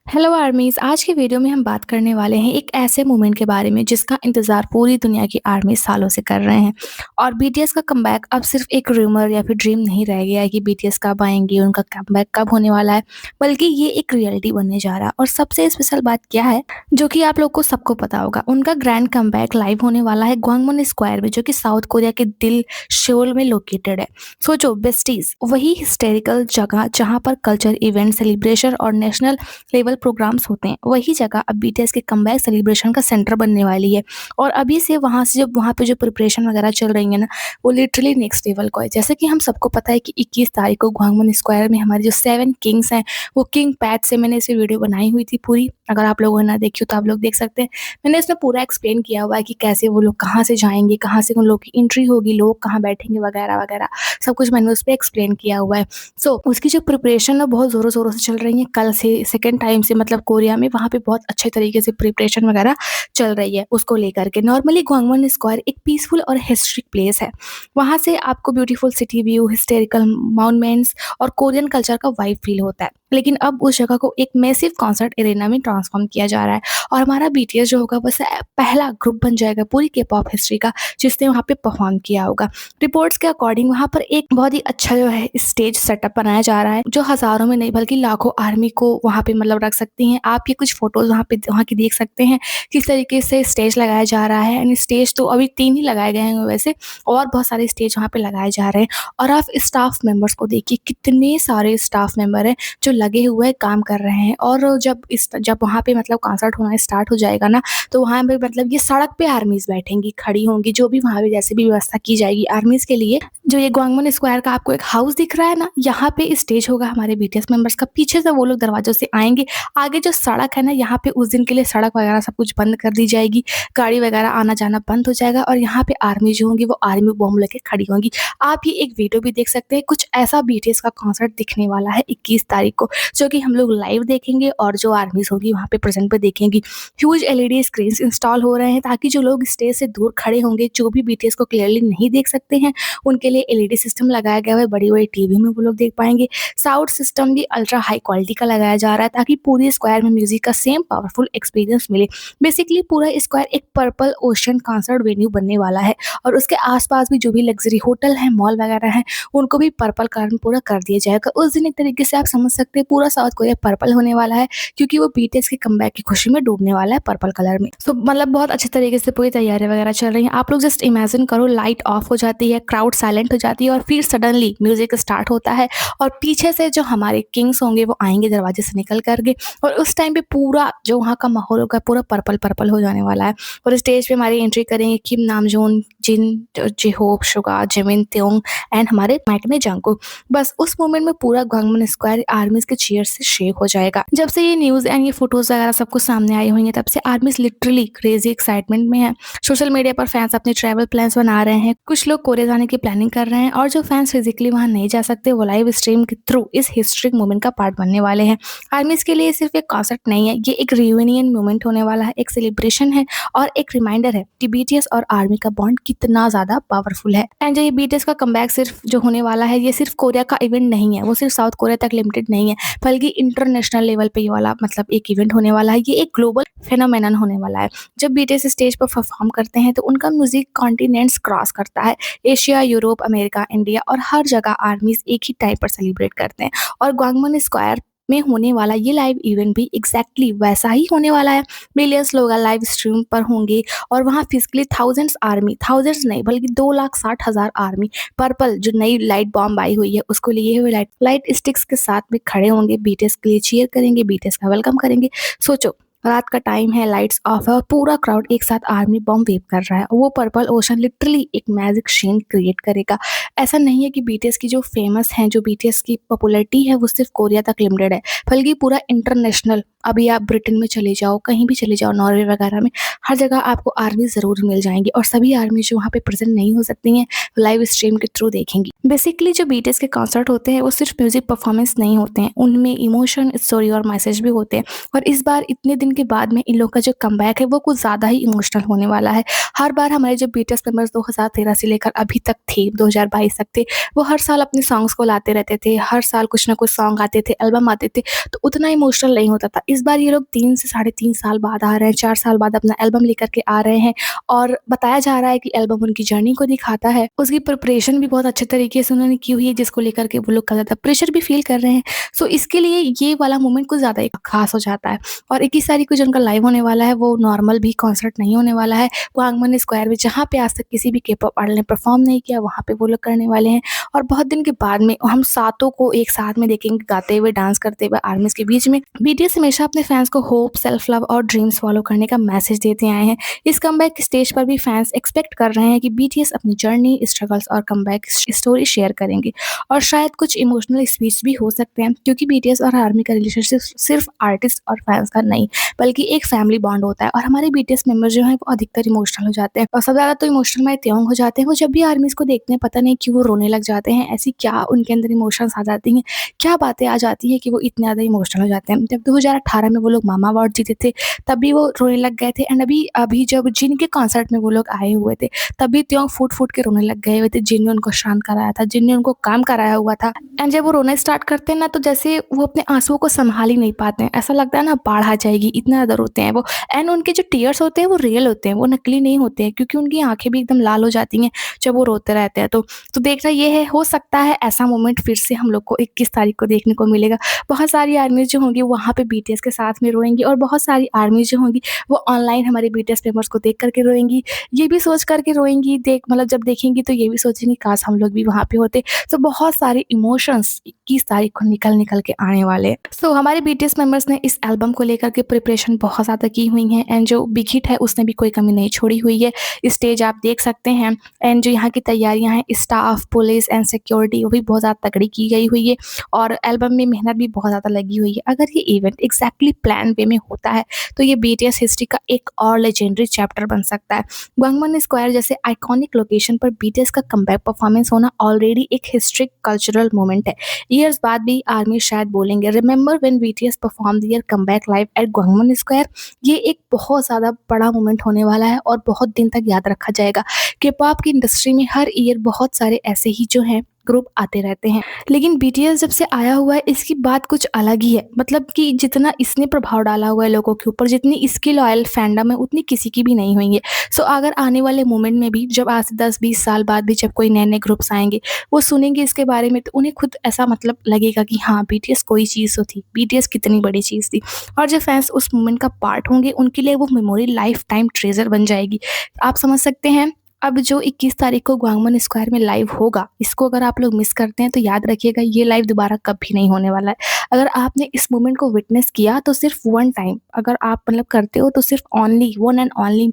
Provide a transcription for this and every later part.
Hello आर्मीज। आज की video में हम बात करने वाले हैं एक ऐसे मोमेंट के बारे में जिसका इंतजार पूरी दुनिया की आर्मी सालों से कर रहे हैं। और बीटीएस का कमबैक अब सिर्फ एक रूमर या फिर ड्रीम नहीं रह गया है कि बीटीएस कब आएंगे, उनका कमबैक कब होने वाला है, बल्कि ये एक रियलिटी बनने जा रहा है। और सबसे स्पेशल बात क्या है, जो कि आप लोग को सबको पता होगा, उनका ग्रैंड कमबैक लाइव होने वाला है ग्वांगमन स्क्वायर में, जो कि साउथ कोरिया के दिल शोल में लोकेटेड है। सोचो बेस्टीज, वही हिस्टेरिकल जगह जहाँ पर कल्चर इवेंट, सेलिब्रेशन और नेशनल लेवल प्रोग्राम्स होते हैं, वही जगह अब बीटीएस के कमबैक सेलिब्रेशन का सेंटर बनने वाली है। और अभी से वहाँ पे जो प्रिपरेशन वगैरह चल रही है ना, वो लिटरली नेक्स्ट लेवल का है। जैसे कि हम सबको पता है कि 21 तारीख को ग्वांगमन स्क्वायर में हमारे जो 7 किंग्स हैं, वो किंग पैथ से मैंने इसे वीडियो बनाई हुई थी पूरी। अगर आप लोगों ने ना देखी हो तो आप लोग देख सकते हैं। मैंने इसमें पूरा एक्सप्लेन किया हुआ है कि कैसे वो लोग कहाँ से जाएंगे, कहाँ से उन लोग की एंट्री होगी, लोग कहाँ बैठेंगे वगैरह वगैरह, सब कुछ मैंने उस पर एक्सप्लेन किया हुआ है। सो उसकी जो प्रिपरेशन है बहुत ज़ोरों शोरों से चल रही है। कल से सेकेंड टाइम से, मतलब कोरिया में वहाँ पे बहुत अच्छे तरीके से प्रिपरेशन वगैरह चल रही है उसको लेकर के। नॉर्मली ग्वांगमन स्क्वायर एक पीसफुल और हिस्ट्रिक प्लेस है। वहाँ से आपको beautiful city view, historical monuments और कोरियन कल्चर का वाइब फील होता है। लेकिन अब उस जगह को एक मैसिव कॉन्सर्ट एरेना में ट्रांसफॉर्म किया जा रहा है। और हमारा बीटीएस जो होगा, वैसे पहला ग्रुप बन जाएगा पूरी के पॉप हिस्ट्री का जिसने वहाँ पे परफॉर्म किया होगा। रिपोर्ट्स के अकॉर्डिंग वहाँ पर एक बहुत ही अच्छा जो है स्टेज सेटअप बनाया जा रहा है, जो हजारों में नहीं बल्कि लाखों आर्मी को वहाँ पे मतलब रख सकती हैं। आप ये कुछ फोटोज वहाँ की देख सकते हैं किस तरीके से स्टेज लगाया जा रहा है। एंड स्टेज तो अभी 3 ही लगाए गए हैं वैसे, और बहुत सारे स्टेज वहाँ पे लगाए जा रहे हैं। और आप स्टाफ मेंबर्स को देखिए, कितने सारे स्टाफ मेंबर हैं जो लगे हुए काम कर रहे हैं। और जब वहाँ पे मतलब कॉन्सर्ट होना स्टार्ट हो जाएगा ना, तो वहाँ पे मतलब ये सड़क पे आर्मीज बैठेंगी, खड़ी होंगी, जो भी वहाँ पे जैसे भी व्यवस्था की जाएगी आर्मीज के लिए। जो ये ग्वांगमन स्क्वायर का आपको एक हाउस दिख रहा है ना, यहाँ पे स्टेज होगा हमारे बीटीएस मेंबर्स का। पीछे से वो लोग दरवाजों से आएंगे। आगे जो सड़क है ना, यहाँ पे उस दिन के लिए सड़क वगैरह सब कुछ बंद कर दी जाएगी, गाड़ी वगैरह आना जाना बंद हो जाएगा। और यहाँ पे आर्मी जो होंगी वो आर्मी बॉम्ब लेके खड़ी होंगी। आप ये एक वीडियो भी देख सकते हैं। कुछ ऐसा बीटीएस का कॉन्सर्ट दिखने वाला है 21 तारीख को, जो कि हम लोग लाइव देखेंगे और जो आर्मीज होगी वहाँ पे प्रेजेंट पे देखेंगी। ह्यूज एलईडी स्क्रीन इंस्टॉल हो रहे हैं ताकि जो लोग स्टेज से दूर खड़े होंगे, जो भी बीटीएस को क्लियरली नहीं देख सकते हैं, उनके लिए एलईडी सिस्टम लगाया गया है। बड़ी बड़ी टीवी में वो लोग देख पाएंगे। साउंड सिस्टम भी अल्ट्रा हाई क्वालिटी का लगाया जा रहा है ताकि पूरी स्क्वायर में म्यूजिक का सेम पावरफुल एक्सपीरियंस मिले। बेसिकली पूरा स्क्वायर एक पर्पल ओशन कॉन्सर्ट वेन्यू बनने वाला है। और उसके आसपास भी जो भी लग्जरी होटल है, मॉल वगैरह है, उनको भी पर्पल कलर में पूरा कर दिया जाएगा। उस दिन एक तरीके से आप समझ सकते हैं पूरा साउथ कोरिया पर्पल होने वाला है, क्योंकि वो बीटीएस के कमबैक की खुशी में डूबने वाला है पर्पल कलर में। तो मतलब बहुत अच्छे तरीके से पूरी तैयारियां वगैरह चल रही हैं। आप लोग जस्ट इमेजिन करो, लाइट ऑफ हो जाती है, क्राउड साइलेंट हो जाती है, और फिर सडनली म्यूजिक स्टार्ट होता है। और पीछे से जो हमारे किंग्स होंगे वो आएंगे दरवाजे से निकल करके। और उस टाइम पे पूरा जो वहाँ का माहौल होगा पूरा पर्पल पर्पल हो जाने वाला है। और स्टेज पे हमारी एंट्री करेंगे किम Namjoon, Jin, जेहोप, Suga, Jimin, त्योंग and हमारे माइक में जंगकुक। बस उस मोमेंट में पूरा ग्वांगमन स्क्वायर आर्मीज के चीयर से शेक हो जाएगा। जब से ये न्यूज एंड ये फोटोज वगैरह सब कुछ सामने आई हुई है, तब से आर्मीज लिटरली क्रेजी एक्साइटमेंट में है। सोशल मीडिया पर फैंस अपने ट्रैवल प्लान्स बना रहे हैं, कुछ लोग कोरिया जाने की प्लानिंग कर रहे हैं, और जो फैंस फिजिकली वहां नहीं जा सकते वो लाइव स्ट्रीम के थ्रू इस हिस्ट्रिक मोमेंट का पार्ट बनने वाले हैं। आर्मीज के लिए सिर्फ एक कॉन्सर्ट नहीं है, ये एक रियूनियन मोमेंट होने वाला है, एक सेलिब्रेशन है और एक रिमाइंडर है कि बीटीएस और आर्मी का बॉन्ड कितना ज्यादा पावरफुल है। एंड जो ये बीटीएस का कमबैक सिर्फ जो होने वाला है, ये सिर्फ कोरिया का इवेंट नहीं है, वो सिर्फ साउथ कोरिया तक लिमिटेड नहीं है, बल्कि इंटरनेशनल लेवल पे ये वाला मतलब एक इवेंट होने वाला है। ये एक ग्लोबल फेनोमेनन होने वाला है। जब बीटीएस स्टेज पर परफॉर्म करते हैं तो उनका म्यूजिक कॉन्टिनेंट्स क्रॉस करता है। एशिया, यूरोप, अमेरिका, इंडिया और हर जगह आर्मीज एक ही टाइम पर सेलिब्रेट करते हैं। और ग्वांगमन स्क्वायर में होने वाला ये लाइव इवेंट भी एग्जैक्टली वैसा ही होने वाला है। मिलियंस लोग लाइव स्ट्रीम पर होंगे और वहाँ फिजिकली थाउजेंड्स आर्मी, थाउजेंड्स नहीं बल्कि 2,60,000 आर्मी पर्पल जो नई लाइट बॉम्ब आई हुई है उसको लिए हुए लाइट स्टिक्स के साथ में खड़े होंगे, बीटीएस के लिए चीयर करेंगे, बीटीएस का वेलकम करेंगे। सोचो, रात का टाइम है, लाइट्स ऑफ है और पूरा क्राउड एक साथ आर्मी बॉम्ब वेव कर रहा है। वो पर्पल ओशन लिटरली एक मैजिक सीन क्रिएट करेगा। ऐसा नहीं है कि बीटीएस की जो फेमस हैं, जो बीटीएस की पॉपुलैरिटी है वो सिर्फ कोरिया तक लिमिटेड है, बल्कि पूरा इंटरनेशनल। अभी आप ब्रिटेन में चले जाओ, कहीं भी चले जाओ, नॉर्वे वगैरह में, हर जगह आपको आर्मी जरूर मिल जाएंगी। और सभी आर्मी जो वहाँ पे प्रेजेंट नहीं हो सकती हैं, लाइव स्ट्रीम के थ्रू देखेंगी। बेसिकली जो बीटीएस के कॉन्सर्ट होते हैं वो सिर्फ म्यूजिक परफॉर्मेंस नहीं होते हैं, उनमें इमोशन, स्टोरी और मैसेज भी होते हैं। और इस बार इतने दिन के बाद में इन लोग का जो कमबैक है वो कुछ ज़्यादा ही इमोशनल होने वाला है। हर बार हमारे जो बीटीएस मेंबर्स 2013 से लेकर अभी तक थे, 2022 तक थे, वो हर साल अपने सॉन्ग्स को लाते रहते थे। हर साल कुछ ना कुछ सॉन्ग आते थे, एल्बम आते थे, तो उतना इमोशनल नहीं होता था। इस बार ये लोग 3 से साढ़े 3 साल बाद आ रहे हैं, 4 साल बाद अपना एल्बम लेकर के आ रहे हैं और बताया जा रहा है कि एल्बम उनकी जर्नी को दिखाता है। उसकी प्रिपरेशन भी बहुत अच्छे तरीके से उन्होंने की हुई है, जिसको लेकर के वो लोग काफ़ी ज़्यादा प्रेशर भी फ़ील कर रहे हैं। सो इसके लिए ये वाला मोमेंट कुछ ज़्यादा ही ख़ास हो जाता है। और 21 तारीख को जो उनका लाइव होने वाला है, वो नॉर्मल भी कॉन्सर्ट नहीं होने वाला है। वो आंगमन स्क्वायर में, जहाँ पे आज तक किसी भी के-पॉप आइडल ने परफ़ॉर्म नहीं किया, वहाँ पे वो लोग करने वाले हैं। और बहुत दिन के बाद में हम सातों को एक साथ में देखेंगे गाते हुए, डांस करते हुए आर्मीज़ के बीच में। बीटीएस हमेशा अपने फैंस को होप, सेल्फ लव और ड्रीम्स फॉलो करने का मैसेज देते आए हैं। इस कमबैक स्टेज पर भी फैंस एक्सपेक्ट कर रहे हैं कि बीटीएस अपनी जर्नी, स्ट्रगल्स और कमबैक स्टोरी शेयर करेंगे। और शायद कुछ इमोशनल स्पीच भी हो सकते हैं, क्योंकि बीटीएस और आर्मी का रिलेशनशिप सिर्फ आर्टिस्ट और फैंस का नहीं, बल्कि एक फैमिली बॉन्ड होता है। और हमारे बीटीएस मेंबर जो हैं वो अधिकतर इमोशनल हो जाते हैं, और सबसे ज़्यादा तो इमोशनल हमारे त्योंग हो जाते हैं। वो जब भी आर्मीज़ को देखते हैं, पता नहीं क्यों वो रोने लग जाते हैं। ऐसी क्या उनके अंदर इमोशंस आ जाती हैं, क्या बातें आ जाती हैं कि वो इतने ज़्यादा इमोशनल हो जाते हैं। जब 2018 में वो लोग मामा अवार्ड जीते थे, तब भी वो रोने लग गए थे। एंड अभी अभी जब जिनके कॉन्सर्ट में वो लोग आए हुए थे, तब भी त्यों फूट-फूट के रोने लग गए हुए थे, जिनने उनको शांत कराया था, जिनने उनको काम कराया हुआ था। एंड जब वो रोना स्टार्ट करते हैं ना, तो जैसे वो अपने आँसुओं को सँभाल ही नहीं पाते हैं। ऐसा लगता है ना बाढ़ आ जाएगी, इतना ज़्यादा रोते हैं वो। एंड उनके जो टीयर्स होते हैं वो रियल होते हैं, वो नकली नहीं होते हैं, क्योंकि उनकी आँखें भी एकदम लाल हो जाती हैं जब वो रोते रहते हैं। तो देखना ये है, हो सकता है ऐसा मोमेंट फिर से हम लोग को 21 तारीख को देखने को मिलेगा। बहुत सारी आर्मीज़ जो होंगी वहाँ पे बीटीएस के साथ में रोएँगी, और बहुत सारी आर्मीज़ जो होंगी वो ऑनलाइन हमारे बीटीएस मेंबर्स को देख कर के रोएँगी। ये भी सोच कर के रोएँगी, मतलब जब देखेंगी तो ये भी सोचेंगी काश हम लोग भी वहाँ पे होते। तो बहुत सारे इमोशंस 21 तारीख को निकल के आने वाले हैं। सो हमारे बीटीएस मेंबर्स ने इस एल्बम को लेकर के प्रिपरेशन बहुत ज़्यादा की हुई है, एंड जो बिग हिट है उसने भी कोई कमी नहीं छोड़ी हुई है। स्टेज आप देख सकते हैं, एंड जो यहाँ की तैयारियाँ हैं, स्टाफ, पुलिस एंड सिक्योरिटी, वो भी बहुत ज़्यादा तगड़ी की गई हुई है, और एल्बम में मेहनत भी बहुत ज़्यादा लगी हुई है। अगर ये इवेंट एग्जैक्टली प्लान वे में होता है, तो ये बीटीएस हिस्ट्री का एक और लेजेंडरी चैप्टर बन सकता है। गंगमन स्क्वायर जैसे आइकॉनिक लोकेशन पर बीटीएस का कमबैक परफॉर्मेंस होना ऑलरेडी एक हिस्ट्रिक कल्चरल मोमेंट है। ईयर्स बाद भी आर्मी शायद बोलेंगे, remember when BTS perform there comeback live at Gwanghwamun square. ये एक बहुत ज़्यादा बड़ा मोमेंट होने वाला है, और बहुत दिन तक याद रखा जाएगा। के-पॉप की इंडस्ट्री में हर ईयर बहुत सारे ऐसे ही जो हैं ग्रुप आते रहते हैं, लेकिन बीटीएस जब से आया हुआ है, इसकी बात कुछ अलग ही है। मतलब कि जितना इसने प्रभाव डाला हुआ है लोगों के ऊपर, जितनी इसकी लॉयल फैंडम है, उतनी किसी की भी नहीं हुई है। सो अगर आने वाले मोमेंट में भी, जब आज से 10-20 साल बाद भी जब कोई नए-नए ग्रुप्स आएँगे, वो सुनेंगे इसके बारे में, तो उन्हें खुद ऐसा मतलब लगेगा कि हाँ, बीटीएस कोई चीज़ तो थी, बीटीएस कितनी बड़ी चीज़ थी। और जो फैंस उस मोमेंट का पार्ट होंगे, उनके लिए वो मेमोरी लाइफ टाइम ट्रेज़र बन जाएगी। आप समझ सकते हैं। अब जो 21 तारीख को ग्वांगमन स्क्वायर में लाइव होगा, इसको अगर आप लोग मिस करते हैं, तो याद रखिएगा ये लाइव दोबारा कभी नहीं होने वाला है। अगर आपने इस मोमेंट को विटनेस किया, तो सिर्फ वन टाइम अगर आप मतलब करते हो, तो सिर्फ only one and only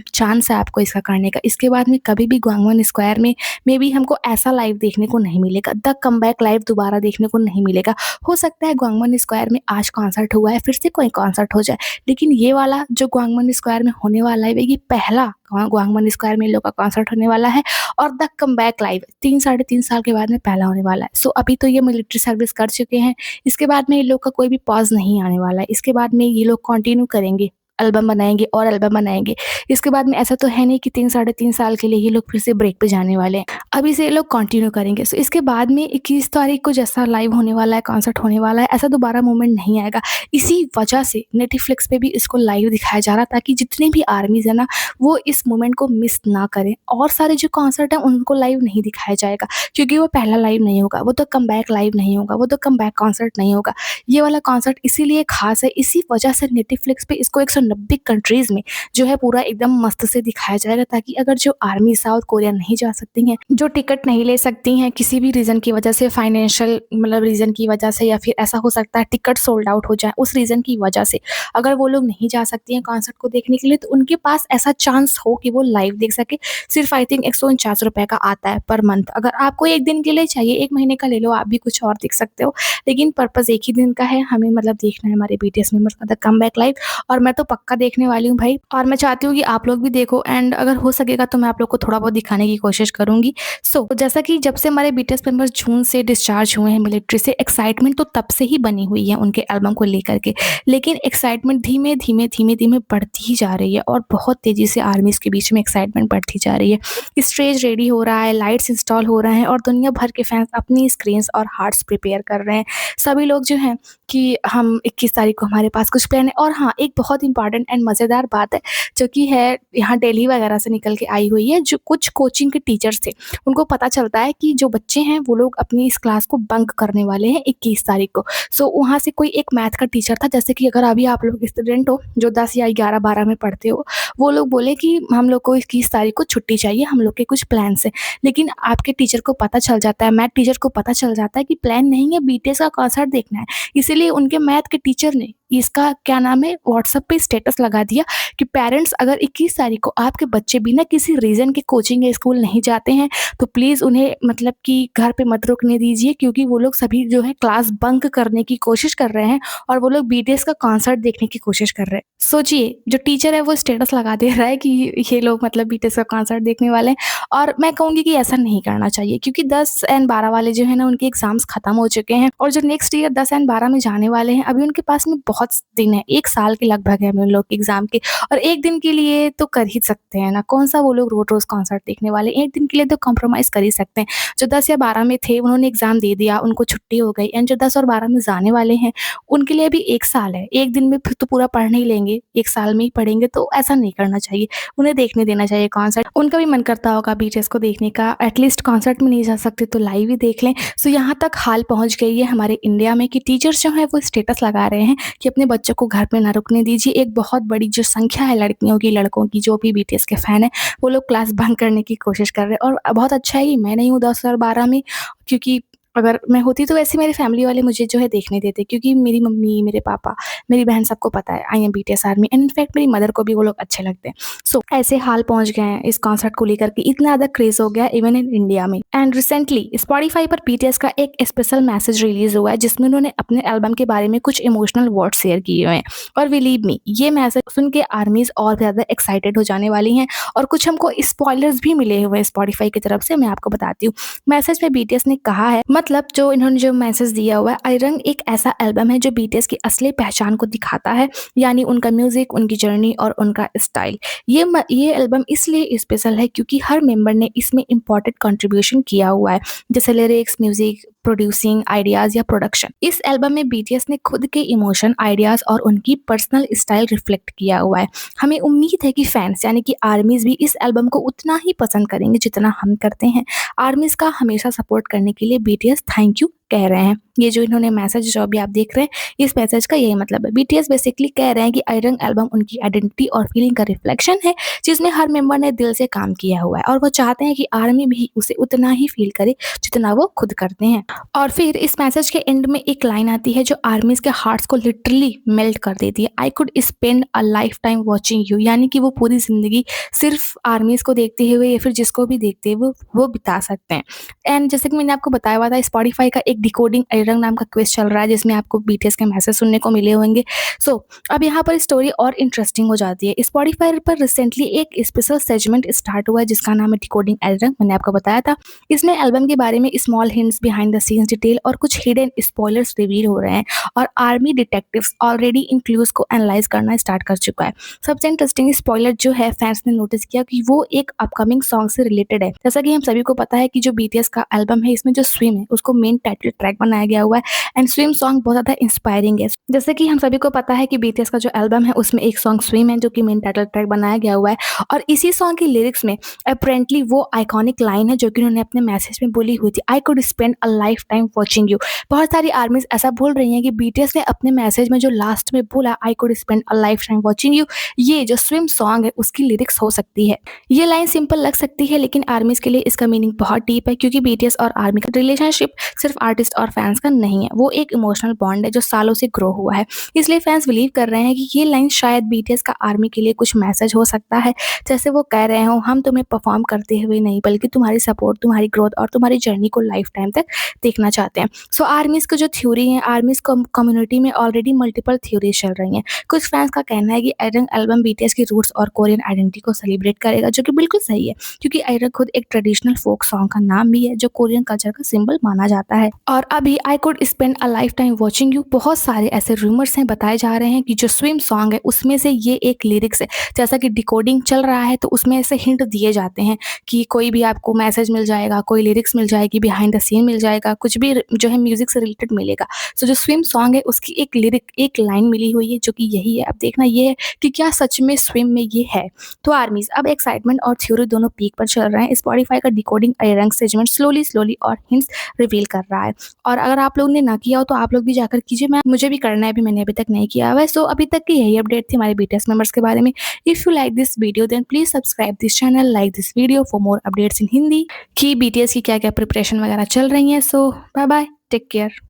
chance है आपको इसका करने का। इसके बाद में कभी भी ग्वांगमन स्क्वायर में मे बी हमको ऐसा लाइव देखने को नहीं मिलेगा, द कमबैक लाइव दोबारा देखने को नहीं मिलेगा। हो सकता है ग्वांगमन स्क्वायर में आज कॉन्सर्ट हुआ है, फिर से कोई कॉन्सर्ट हो जाए, लेकिन ये वाला जो ग्वांगमन स्क्वायर में होने वाला है, ये पहला ग्वांगमन स्क्वायर में इन लोग का कॉन्सर्ट होने वाला है, और द कमबैक लाइव 3 साढ़े 3 साल के बाद में पहला होने वाला है। सो अभी तो ये मिलिट्री सर्विस कर चुके हैं, इसके बाद में इन लोग का कोई भी पॉज़ नहीं आने वाला है। इसके बाद में ये लोग कंटिन्यू करेंगे, एल्बम बनाएँगे और एल्बम बनाएँगे। इसके बाद में ऐसा तो है नहीं कि 3 साढ़े 3 साल के लिए ये लोग फिर से ब्रेक पे जाने वाले हैं। अभी से ये लोग कंटिन्यू करेंगे। सो इसके बाद में 21 तारीख को जैसा लाइव होने वाला है, कॉन्सर्ट होने वाला है, ऐसा दोबारा मोमेंट नहीं आएगा। इसी वजह से नेटफ्लिक्स पे भी इसको लाइव दिखाया जा रहा है, ताकि जितनी भी आर्मीज़ है ना, वो इस मोमेंट को मिस ना करें। और सारे जो कॉन्सर्ट हैं उनको लाइव नहीं दिखाया जाएगा, क्योंकि वो पहला लाइव नहीं होगा, वो तो कमबैक लाइव नहीं होगा, वो तो कमबैक कॉन्सर्ट नहीं होगा। ये वाला कॉन्सर्ट इसीलिए खास है, इसी वजह से नेटफ्लिक्स पे इसको 190 कंट्रीज़ में जो है पूरा एकदम मस्त से दिखाया जाएगा, ताकि अगर जो आर्मी साउथ कोरिया नहीं जा सकती हैं, जो टिकट नहीं ले सकती हैं किसी भी रीज़न की वजह से, फाइनेंशियल मतलब रीज़न की वजह से, या फिर ऐसा हो सकता है टिकट सोल्ड आउट हो जाए उस रीज़न की वजह से, अगर वो लोग नहीं जा सकती हैं कॉन्सर्ट को देखने के लिए, तो उनके पास ऐसा चांस हो कि वो लाइव देख सके। सिर्फ आई थिंक ₹149 का आता है पर मंथ। अगर आपको 1 दिन के लिए चाहिए, 1 महीने का ले लो, आप भी कुछ और देख सकते हो, लेकिन पर्पज़ एक ही दिन का है। हमें मतलब देखना है हमारे बीटीएस मेंबर्स का द कमबैक लाइव, और मैं तो पक्का देखने वाली हूँ भाई, और मैं चाहती हूँ कि आप लोग भी देखो, एंड अगर हो सकेगा तो मैं आप लोग को थोड़ा बहुत दिखाने की कोशिश करूँगी। सो जैसा कि जब से हमारे बीटीएस मेंबर्स जून से डिस्चार्ज हुए हैं मिलिट्री से, एक्साइटमेंट तो तब से ही बनी हुई है उनके एल्बम को लेकर के, लेकिन एक्साइटमेंट धीमे-धीमे बढ़ती ही जा रही है, और बहुत तेज़ी से आर्मीज़ के बीच में एक्साइटमेंट बढ़ती जा रही है। स्टेज रेडी हो रहा है, लाइट्स इंस्टॉल हो रहे हैं, और दुनिया भर के फैंस अपनी स्क्रीन्स और हार्ट्स प्रिपेयर कर रहे हैं। सभी लोग जो हैं कि हम 21 तारीख को हमारे पास कुछ प्लान है। और हाँ, एक बहुत इम्पोर्टेंट एंड मज़ेदार बात है जो कि है यहाँ दिल्ली वगैरह से निकल के आई हुई है। जो कुछ कोचिंग के टीचर्स थे, उनको पता चलता है कि जो बच्चे हैं वो लोग अपनी इस क्लास को बंक करने वाले हैं 21 तारीख को। सो वहाँ से कोई एक मैथ का टीचर था, जैसे कि अगर अभी आप लोग स्टूडेंट हो जो 10 या 11-12 में पढ़ते हो, वो लोग बोले कि हम लोग को 21 तारीख को छुट्टी चाहिए, हम लोग के कुछ प्लान्स हैं। लेकिन आपके टीचर को पता चल जाता है, मैथ टीचर को पता चल जाता है कि प्लान नहीं है, बीटीएस का कॉन्सर्ट देखना है। इसीलिए उनके मैथ के टीचर ने इसका क्या नाम है व्हाट्सएप पे स्टेटस लगा दिया कि पेरेंट्स अगर 21 तारीख को आपके बच्चे बिना किसी रीज़न के कोचिंग या स्कूल नहीं जाते हैं, तो प्लीज़ उन्हें मतलब कि घर पे मत रुकने दीजिए, क्योंकि वो लोग सभी जो है क्लास बंक करने की कोशिश कर रहे हैं और वो लोग बीटीएस का कॉन्सर्ट देखने की कोशिश कर रहे हैं। सोचिए, जो टीचर है वो स्टेटस लगा दे रहा है कि ये लोग मतलब बीटीएस का कॉन्सर्ट देखने वाले हैं। और मैं कहूँगी कि ऐसा नहीं करना चाहिए, क्योंकि 10 एंड 12 वाले जो है ना, उनके एग्ज़ाम्स खत्म हो चुके हैं और जो नेक्स्ट ईयर 10 एंड 12 में जाने वाले हैं, अभी उनके पास में बहुत दिन है, 1 साल के लगभग है अभी उन लोग के एग्ज़ाम के। और 1 दिन के लिए तो कर ही सकते हैं ना, कौन-सा वो लोग रोज़-रोज़ कॉन्सर्ट देखने वाले हैं, 1 दिन के लिए तो कॉम्प्रोमाइज़ कर ही सकते हैं। जो 10 या 12 में थे उन्होंने एग्ज़ाम दे दिया, उनको छुट्टी हो गई, एंड जो 10 और 12 में जाने वाले हैं, उनके लिए अभी 1 साल है। 1 दिन में फिर तो पूरा पढ़ नहीं लेंगे, 1 साल में ही पढ़ेंगे, तो ऐसा नहीं करना चाहिए। उन्हें देखने देना चाहिए कॉन्सर्ट। उनका भी मन करता होगा बीटीएस को देखने का, एटलीस्ट कॉन्सर्ट में नहीं जा सकते तो लाइव ही देख लें। सो यहाँ तक हाल पहुँच गई है हमारे इंडिया में कि टीचर्स जो हैं वो स्टेटस लगा रहे हैं कि अपने बच्चों को घर पे ना रुकने दीजिए। एक बहुत बड़ी जो संख्या है लड़कियों की, लड़कों की, जो भी बीटीएस के फैन हैं, वो लोग क्लास बंक करने की कोशिश कर रहे हैं। और बहुत अच्छा है कि मैं नहीं हूँ 10 और 12 में, क्योंकि अगर मैं होती तो वैसे मेरे फैमिली वाले मुझे जो है देखने देते, क्योंकि मेरी मम्मी, मेरे पापा, मेरी बहन सबको पता है I am BTS army, and in fact मेरी मदर को भी वो लोग अच्छे लगते हैं। सो ऐसे हाल पहुँच गए हैं इस कॉन्सर्ट को लेकर के, इतना ज़्यादा क्रेज़ हो गया इवन इन इंडिया में। एंड रिसेंटली स्पॉटिफाई पर बीटीएस का एक स्पेशल मैसेज रिलीज़ हुआ है, जिसमें उन्होंने अपने एल्बम के बारे में कुछ इमोशनल वर्ड्स शेयर किए हुए हैं। और बिलीव मी, ये मैसेज सुन के आर्मीज़ और ज़्यादा एक्साइटेड हो जाने वाली हैं। और कुछ हमको स्पॉयलर्स भी मिले हुए हैं स्पॉटिफाई की तरफ से, मैं आपको बताती हूँ। मैसेज में बीटीएस ने कहा है, मतलब जो इन्होंने जो मैसेज दिया हुआ है, आई रंग एक ऐसा एल्बम है जो बीटीएस की असली पहचान को दिखाता है, यानी उनका म्यूजिक, उनकी जर्नी और उनका स्टाइल। ये एल्बम इसलिए स्पेशल है क्योंकि हर मेंबर ने इसमें इम्पोर्टेंट कंट्रीब्यूशन किया हुआ है, जैसे लिरिक्स, म्यूजिक, प्रोड्यूसिंग आइडियाज या प्रोडक्शन। इस एल्बम में बीटीएस ने खुद के इमोशन, आइडियाज और उनकी पर्सनल स्टाइल रिफ्लेक्ट किया हुआ है। हमें उम्मीद है कि फैंस यानी कि आर्मीज भी इस एल्बम को उतना ही पसंद करेंगे जितना हम करते हैं। आर्मीज का हमेशा सपोर्ट करने के लिए बीटीएस थैंक यू कह रहे हैं। ये जो इन्होंने मैसेज जो अभी आप देख रहे हैं, इस मैसेज का यही मतलब है। बीटीएस बेसिकली कह रहे हैं कि आयरन एल्बम उनकी आइडेंटिटी और फीलिंग का रिफ्लेक्शन है, जिसमें हर मेंबर ने दिल से काम किया हुआ है और वो चाहते हैं कि आर्मी भी उसे उतना ही फील करे जितना वो खुद करते हैं। और फिर इस मैसेज के एंड में एक लाइन आती है जो आर्मीज के हार्ट्स को लिटरली मेल्ट कर देती है। I could spend a life time watching you, यानी कि वो पूरी जिंदगी सिर्फ आर्मीज को देखते हुए या फिर जिसको भी देखते हुए वो बिता सकते हैं। एंड जैसे कि मैंने आपको बताया हुआ था, स्पॉटिफाई का एक डिकोडिंग आयरन नाम का क्विज चल रहा है, जिसमें आपको बीटीएस के मैसेज सुनने को मिले होंगे। सो अब यहाँ पर स्टोरी और इंटरेस्टिंग हो जाती है। स्पॉटिफाई पर रिसेंटली एक स्पेशल सेगमेंट स्टार्ट हुआ है जिसका नाम है डिकोडिंग आयरन, मैंने आपको बताया था। इसमें एल्बम के बारे में small hints, behind the scenes detail और कुछ हिडन स्पॉयलर्स रिवील हो रहे हैं और army detectives already in clues को एनालाइज करना स्टार्ट कर चुका है। सबसे इंटरेस्टिंग स्पॉयलर जो है, फैंस ने नोटिस किया कि वो एक अपकमिंग सॉन्ग से रिलेटेड है। जैसा कि हम सभी को पता है कि जो बीटीएस का एल्बम है, इसमें जो स्विम है उसको मेन टाइटल ट्रैक बनाया गया हुआ है एंड स्विम सॉन्ग बहुत ज़्यादा इंस्पायरिंग है। जैसे कि हम सभी को पता है कि बीटीएस का जो एल्बम है उसमें एक सॉन्ग स्विम है जो कि मेन टाइटल ट्रैक बनाया गया हुआ है, और इसी सॉन्ग की लिरिक्स में अपेरेंटली वो आइकॉनिक लाइन है जो कि उन्होंने अपने मैसेज में बोली हुई थी, I could spend a life time watching you. बहुत सारी आर्मीज ऐसा बोल रही हैं कि बीटीएस ने अपने मैसेज में जो लास्ट में बोला I could spend a life time watching you, ये जो स्विम सॉन्ग है उसकी लिरिक्स हो सकती है। ये लाइन सिंपल लग सकती है, लेकिन आर्मीज के लिए इसका मीनिंग बहुत डीप है, क्योंकि बीटीएस और आर्मी का रिलेशनशिप सिर्फ आर्टिस्ट और फैंस का नहीं है, वो एक इमोशनल बॉन्ड है जो सालों से ग्रो हुआ है। इसलिए फैंस बिलीव कर रहे हैं कि ये लाइन शायद बीटीएस का आर्मी के लिए कुछ मैसेज हो सकता है, जैसे वो कह रहे हो, हम तुम्हें परफॉर्म करते हुए नहीं बल्कि तुम्हारी सपोर्ट, तुम्हारी ग्रोथ और तुम्हारी जर्नी को लाइफ टाइम तक देखना चाहते हैं। सो आर्मीज की जो थ्योरी है, आर्मीज कम्युनिटी में ऑलरेडी मल्टीपल थ्योरीज चल रही हैं। कुछ फैंस का कहना है कि आयरन एल्बम बीटीएस की रूट्स और कोरियन आइडेंटिटी को सेलिब्रेट करेगा, जो कि बिल्कुल सही है, क्योंकि आयरन खुद एक ट्रेडिशनल फोक सॉन्ग का नाम भी है जो कोरियन कल्चर का सिंबल माना जाता है। और अभी I could spend a life time watching you, बहुत सारे ऐसे रूमर्स हैं, बताए जा रहे हैं कि जो स्विम सॉन्ग है उसमें से ये एक लिरिक्स है। जैसा कि डिकोडिंग चल रहा है तो उसमें ऐसे हिंट दिए जाते हैं कि कोई भी आपको मैसेज मिल जाएगा, कोई लिरिक्स मिल जाएगी, बिहाइंड द सीन मिल जाएगा, कुछ भी जो है म्यूजिक से रिलेटेड मिलेगा। सो जो स्विम सॉन्ग है उसकी एक लिरिक, एक लाइन मिली हुई है जो कि यही है। अब देखना ये है कि क्या सच में स्विम में ये है। तो आर्मीज, अब एक्साइटमेंट और थ्योरी दोनों पीक पर चल रहे हैं। स्पॉटिफाई का decoding rank segment slowly slowly और हिंट्स रिवील कर रहा है। और अगर आप लोगों ने ना किया हो तो आप लोग भी जाकर कीजिए। मैं मुझे भी करना है, अभी मैंने अभी तक नहीं किया हुआ है। सो अभी तक की यही अपडेट थी हमारे बीटीएस मेंबर्स के बारे में। If you like this video then please subscribe this channel, like this video for more updates in Hindi कि बीटीएस की क्या क्या प्रिपरेशन वगैरह चल रही है। सो बाय बाय, टेक केयर।